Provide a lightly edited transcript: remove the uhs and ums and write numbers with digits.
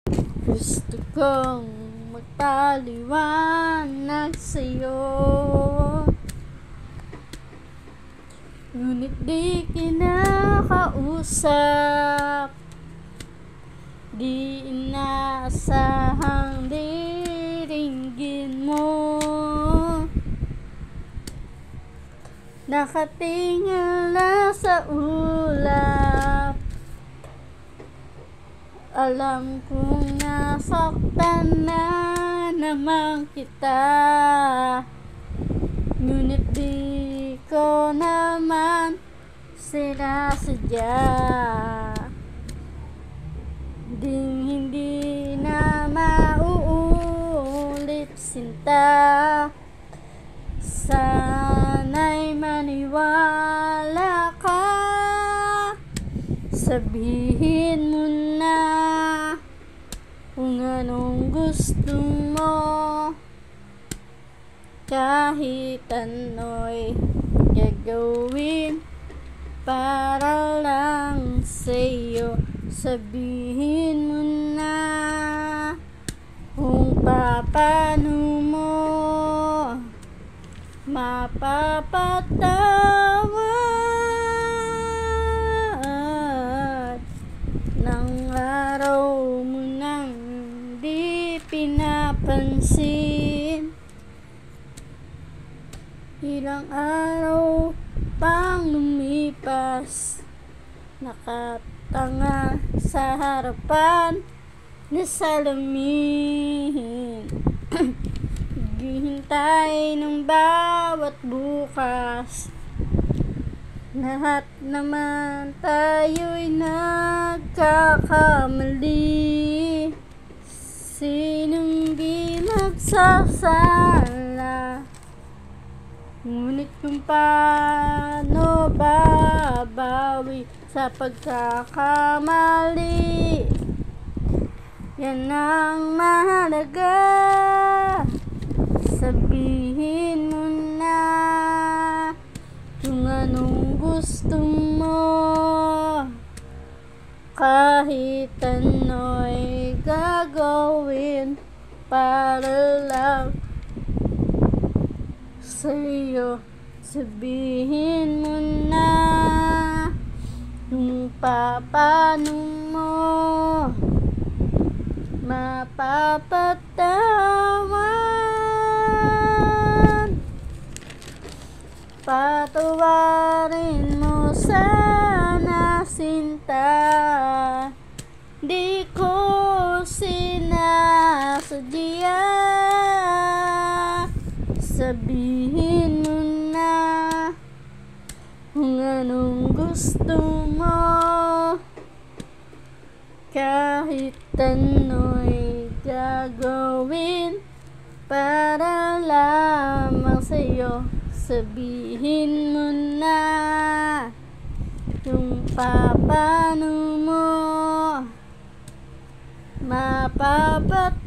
Gusto kong magpaliwanag sa'yo, ngunit di kinakausap. Di inaasahang diringgin mo, nakatingala sa ulap. Alam kong nasaktan na naman kita, ngunit di ko naman sinasadya. Hindi na mauulit, sinta. Sana'y maniwala ka, sabihin mo na kung anong gusto mo. Kahit ano'y gagawin para lang sa'yo. Sabihin mo na kung paano mo mapapatawad ng araw mo nang di pinapansin. Ilang araw pang lumipas, nakatanga sa harapan na salamin. Naghihintay ng bawat bukas, lahat naman tayo'y nagkakamali. Sinong di magsasala, ngunit kung paano babawi sa pagkakamali, yan ang mahalaga. Sabihin mo na kung anong gusto mo, kahit ano'y gagawin para lang sa'yo. Sabihin mo na kung paano mo mapapatawad. Patawarin mo sana, sinta. Di ko sinasadya. Sabihin mo na kung anong gusto mo, kahit ano'y gagawin para lamang sa'yo. Sabihin mo na kung paano mo mapapatawad